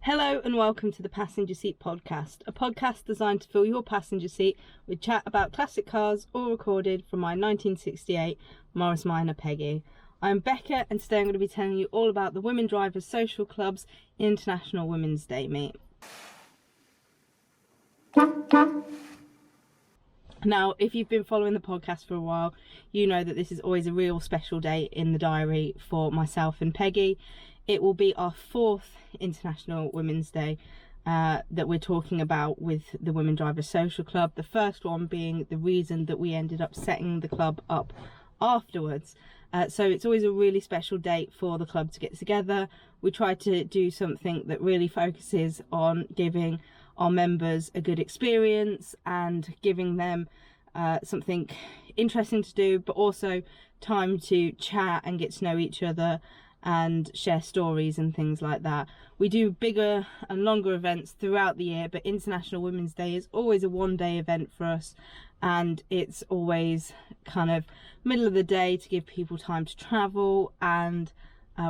Hello and welcome to the Passenger Seat Podcast, a podcast designed to fill your passenger seat with chat about classic cars, all recorded from my 1968 Morris Minor Peggy. I'm Becca and today I'm going to be telling you all about the Women Drivers Social Club's International Women's Day meet. Now, if you've been following the podcast for a while, you know that this is always a real special day in the diary for myself and Peggy. It will be our 4th International Women's Day that we're talking about with the Women Drivers Social Club. The first one being the reason that we ended up setting the club up afterwards. So it's always a really special date for the club to get together. We try to do something that really focuses on giving our members a good experience and giving them something interesting to do, but also time to chat and get to know each other and share stories and things like that. We do bigger and longer events throughout the year, but International Women's Day is always a one-day event for us, and it's always kind of middle of the day to give people time to travel, and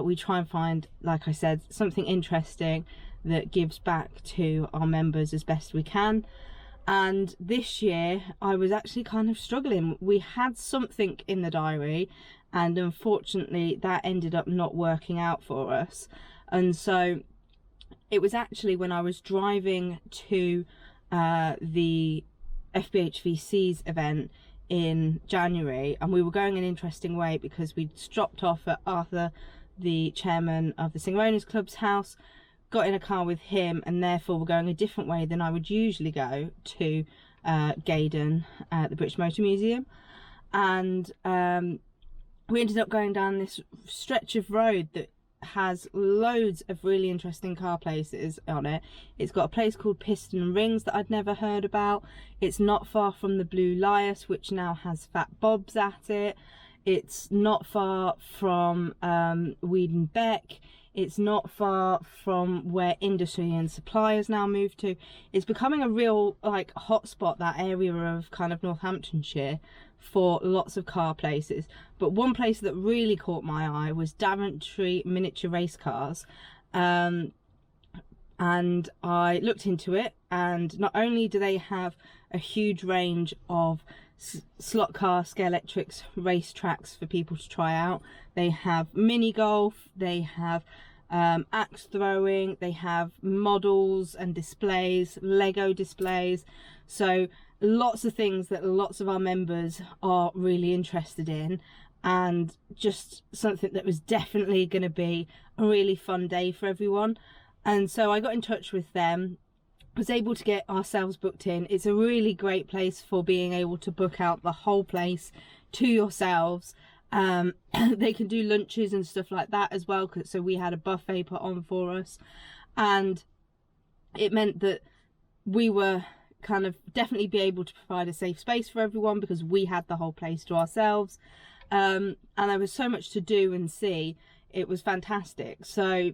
we try and find, like I said, something interesting that gives back to our members as best we can. And this year I was actually kind of struggling. We had something in the diary and unfortunately that ended up not working out for us, and so it was actually when I was driving to the FBHVC's event in January, and we were going an interesting way because we'd stopped off at Arthur, the chairman of the Singer Owners Club's house, got in a car with him, and therefore we're going a different way than I would usually go to Gaydon at the British Motor Museum. And we ended up going down this stretch of road that has loads of really interesting car places on it. It's got a place called Piston and Rings that I'd never heard about. It's not far from the Blue Lias, which now has Fat Bob's at it. It's not far from Weed and Beck. It's not far from where Industry and Supply has now moved to. It's becoming a real hotspot, that area of kind of Northamptonshire, for lots of car places. But one place that really caught my eye was Daventry Miniature Race Cars, and I looked into it, and not only do they have a huge range of slot car Scalextric race tracks for people to try out, they have mini golf, they have axe throwing, they have models and displays, Lego displays, so lots of things that lots of our members are really interested in, and just something that was definitely going to be a really fun day for everyone. And so I got in touch with them, was able to get ourselves booked in. It's a really great place for being able to book out the whole place to yourselves. They can do lunches and stuff like that as well, so we had a buffet put on for us, and it meant that we were kind of definitely be able to provide a safe space for everyone because we had the whole place to ourselves, and there was so much to do and see. It was fantastic. So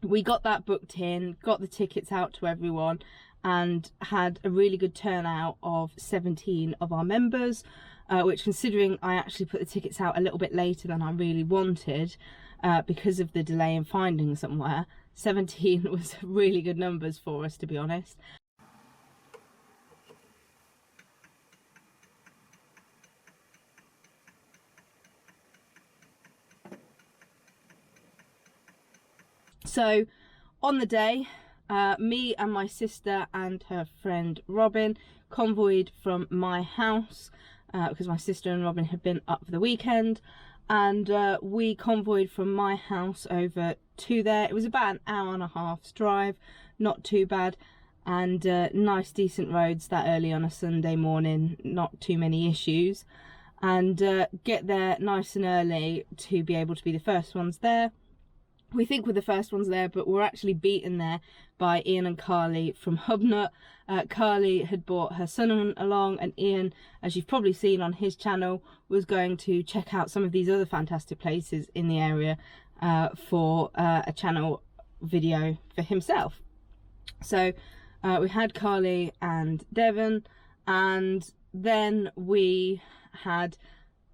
we got that booked in, got the tickets out to everyone, and had a really good turnout of 17 of our members, which, considering I actually put the tickets out a little bit later than I really wanted because of the delay in finding somewhere, 17 was really good numbers for us, to be honest. So on the day, me and my sister and her friend Robin convoyed from my house because my sister and Robin had been up for the weekend, and we convoyed from my house over to there. It was about an hour and a half's drive, not too bad, and nice decent roads that early on a Sunday morning, not too many issues, and get there nice and early to be able to be the first ones there. We think we're the first ones there, but we're actually beaten there by Ian and Carly from Hubnut. Carly had brought her son along, and Ian, as you've probably seen on his channel, was going to check out some of these other fantastic places in the area for a channel video for himself. So we had Carly and Devon, and then we had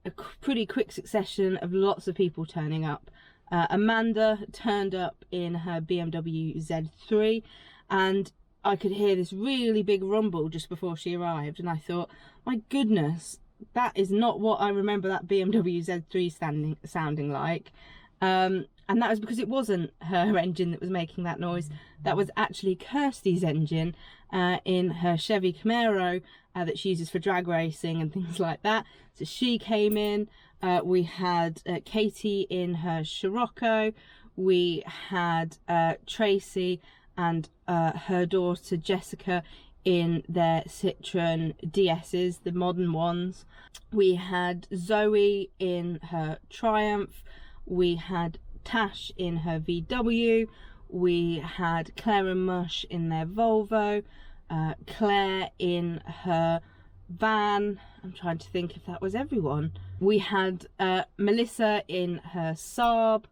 a pretty quick succession of lots of people turning up. Amanda turned up in her BMW Z3, and I could hear this really big rumble just before she arrived, and I thought, my goodness, that is not what I remember that BMW Z3 sounding like. And that was because it wasn't her engine that was making that noise. That was actually Kirsty's engine in her Chevy Camaro that she uses for drag racing and things like that. So she came in. We had Katie in her Scirocco. We had Tracy and her daughter Jessica in their Citroen DS's, the modern ones. We had Zoe in her Triumph. We had Tash in her VW. We had Claire and Mush in their Volvo. Claire in her van. I'm trying to think if that was everyone. We had Melissa in her Saab,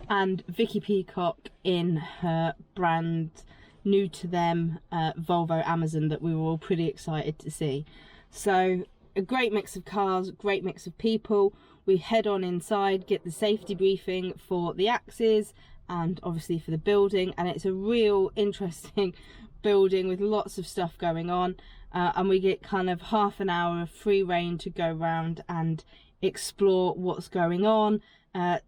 and Vicky Peacock in her brand new to them Volvo Amazon that we were all pretty excited to see. So a great mix of cars, great mix of people. We head on inside, get the safety briefing for the axes and obviously for the building, and it's a real interesting building with lots of stuff going on, and we get kind of half an hour of free reign to go around and explore what's going on,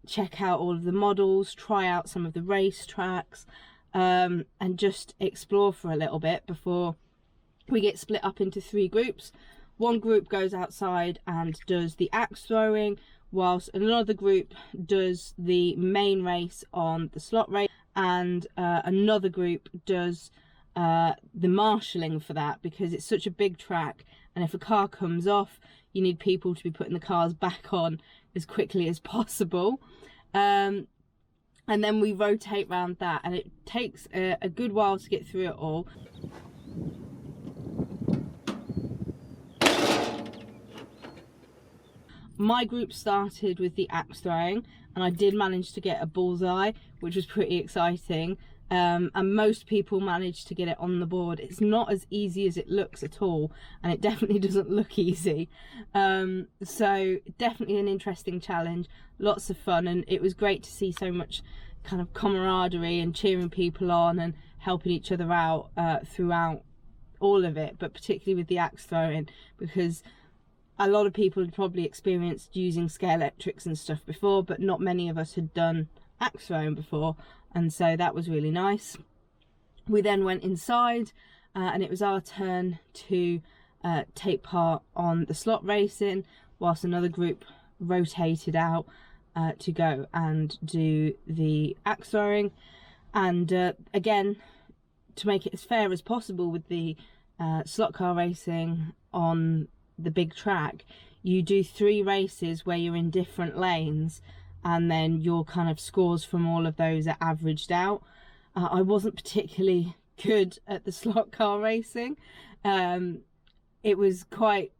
check out all of the models, try out some of the race tracks, and just explore for a little bit before we get split up into 3 groups. One group goes outside and does the axe throwing, whilst another group does the main race on the slot race, and another group does the marshalling for that, because it's such a big track, and if a car comes off, you need people to be putting the cars back on as quickly as possible. And then we rotate around that, and it takes a good while to get through it all. My group started with the axe throwing, and I did manage to get a bullseye, which was pretty exciting. And most people managed to get it on the board. It's not as easy as it looks at all, and it definitely doesn't look easy. So definitely an interesting challenge, lots of fun, and it was great to see so much kind of camaraderie and cheering people on and helping each other out throughout all of it, but particularly with the axe throwing, because a lot of people had probably experienced using scale electrics and stuff before, but not many of us had done axe throwing before, and so that was really nice. We then went inside, and it was our turn to take part on the slot racing, whilst another group rotated out to go and do the axe throwing. And again, to make it as fair as possible with the slot car racing on the big track, you do 3 races where you're in different lanes, and then your kind of scores from all of those are averaged out. I wasn't particularly good at the slot car racing. It was quite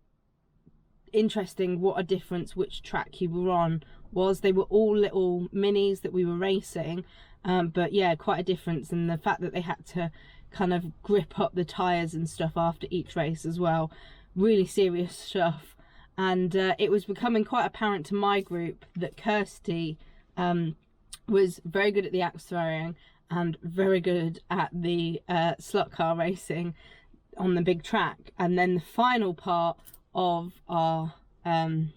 interesting what a difference which track you were on was. They were all little minis that we were racing, but yeah, quite a difference. And the fact that they had to kind of grip up the tyres and stuff after each race as well, really serious stuff. And it was becoming quite apparent to my group that Kirsty was very good at the axe throwing and very good at the slot car racing on the big track. And then the final part of our kind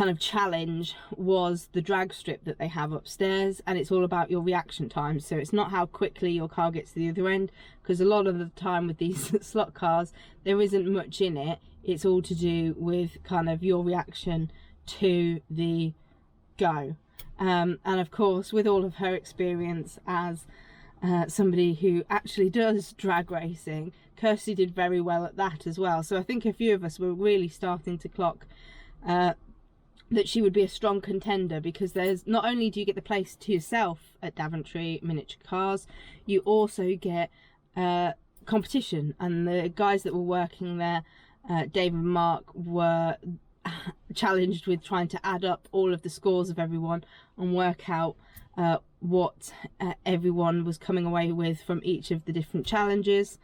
of challenge was the drag strip that they have upstairs, and it's all about your reaction time. So it's not how quickly your car gets to the other end, because a lot of the time with these slot cars there isn't much in it. It's all to do with kind of your reaction to the go. And of course, with all of her experience as somebody who actually does drag racing, Kirsty did very well at that as well. So I think a few of us were really starting to clock that she would be a strong contender, because there's not only do you get the place to yourself at Daventry Miniature Cars, you also get competition. And the guys that were working there, Dave and Mark, were challenged with trying to add up all of the scores of everyone and work out what everyone was coming away with from each of the different challenges.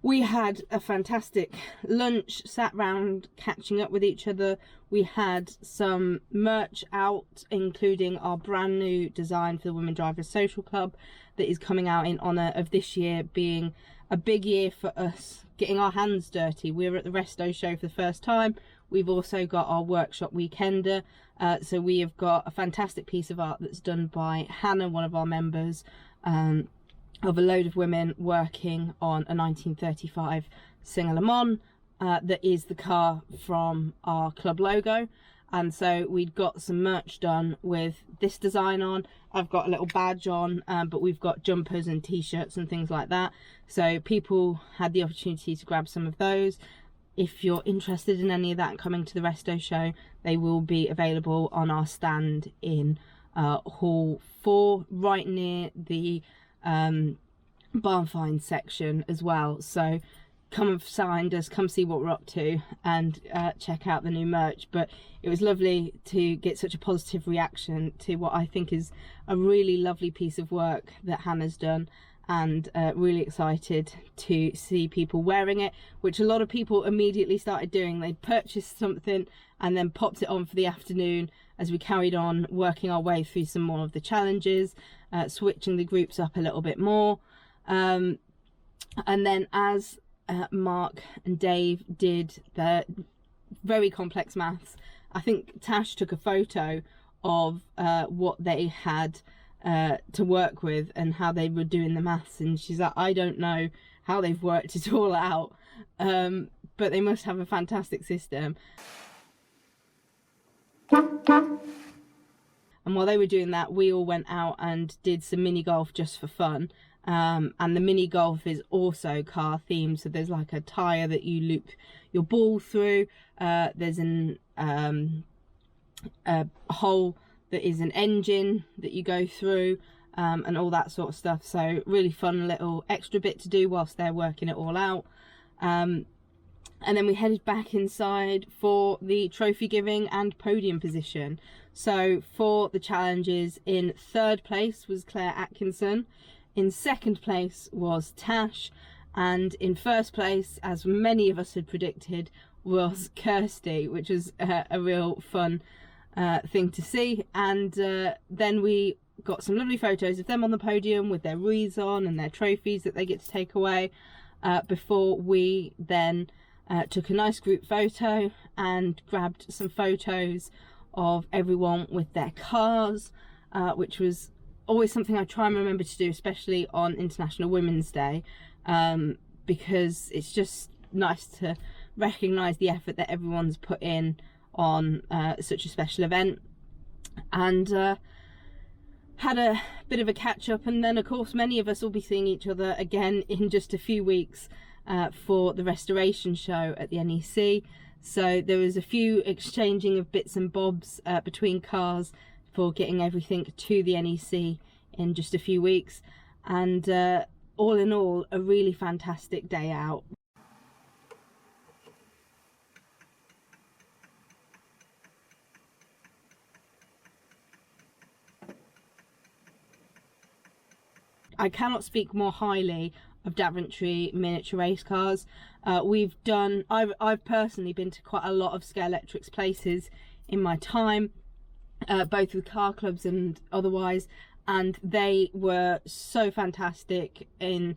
We had a fantastic lunch, sat round catching up with each other. We had some merch out, including our brand new design for the Women Drivers Social Club that is coming out in honour of this year being a big year for us getting our hands dirty. We were at the Resto show for the first time. We've also got our workshop weekender. So we have got a fantastic piece of art that's done by Hannah, one of our members, of a load of women working on a 1935 Singer Le Mans that is the car from our club logo. And so we'd got some merch done with this design on. I've got a little badge on, but we've got jumpers and t-shirts and things like that. So people had the opportunity to grab some of those. If you're interested in any of that coming to the Resto show, they will be available on our stand in Hall 4, right near the barn find section as well. So come find us, come see what we're up to, and check out the new merch. But it was lovely to get such a positive reaction to what I think is a really lovely piece of work that Hannah's done, and really excited to see people wearing it, which a lot of people immediately started doing. They purchased something and then popped it on for the afternoon as we carried on working our way through some more of the challenges, switching the groups up a little bit more. And then as Mark and Dave did their very complex maths, I think Tash took a photo of what they had to work with and how they were doing the maths, and she's like, I don't know how they've worked it all out, but they must have a fantastic system. And while they were doing that, we all went out and did some mini golf just for fun. And the mini golf is also car themed, so there's like a tyre that you loop your ball through, there's a hole that is an engine that you go through, and all that sort of stuff. So really fun little extra bit to do whilst they're working it all out. And then we headed back inside for the trophy giving and podium position. So for the challenges, in third place was Claire Atkinson, in second place was Tash, and in first place, as many of us had predicted, was Kirsty, which was a real fun thing to see. And then we got some lovely photos of them on the podium with their wreaths on and their trophies that they get to take away, before we then took a nice group photo and grabbed some photos of everyone with their cars, which was always something I try and remember to do, especially on International Women's Day, because it's just nice to recognise the effort that everyone's put in on such a special event. And had a bit of a catch up, and then of course many of us will be seeing each other again in just a few weeks for the restoration show at the NEC. So there was a few exchanging of bits and bobs between cars for getting everything to the NEC in just a few weeks, and all in all a really fantastic day out. I cannot speak more highly of Daventry Miniature Race Cars. I've personally been to quite a lot of Scalextric's places in my time, both with car clubs and otherwise, and they were so fantastic in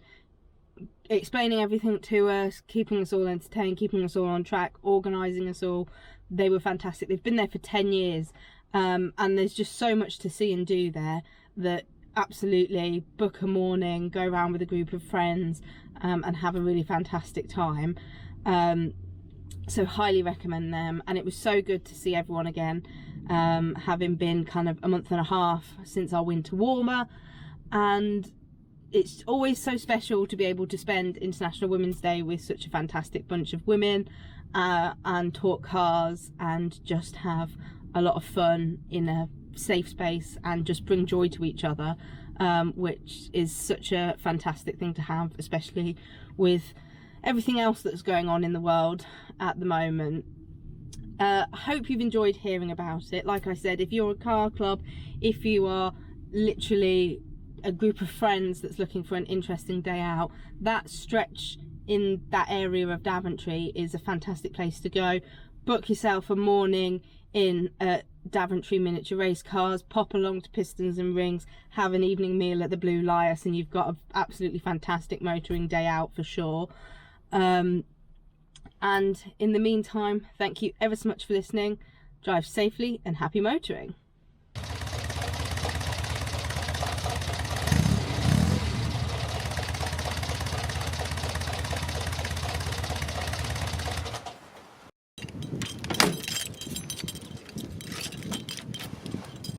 explaining everything to us, keeping us all entertained, keeping us all on track, organising us all. They were fantastic. They've been there for 10 years, and there's just so much to see and do there that absolutely book a morning, go around with a group of friends, and have a really fantastic time. So highly recommend them. And it was so good to see everyone again, having been kind of a month and a half since our winter warmer, and it's always so special to be able to spend International Women's Day with such a fantastic bunch of women, and talk cars and just have a lot of fun in a safe space and just bring joy to each other, which is such a fantastic thing to have, especially with everything else that's going on in the world at the moment. I hope you've enjoyed hearing about it. Like I said, if you're a car club, if you are literally a group of friends that's looking for an interesting day out, that stretch in that area of Daventry is a fantastic place to go. Book yourself a morning in Daventry Miniature Race Cars, pop along to Pistons and Rings, have an evening meal at the Blue Lias, and you've got an absolutely fantastic motoring day out for sure. And in the meantime, thank you ever so much for listening. Drive safely and happy motoring.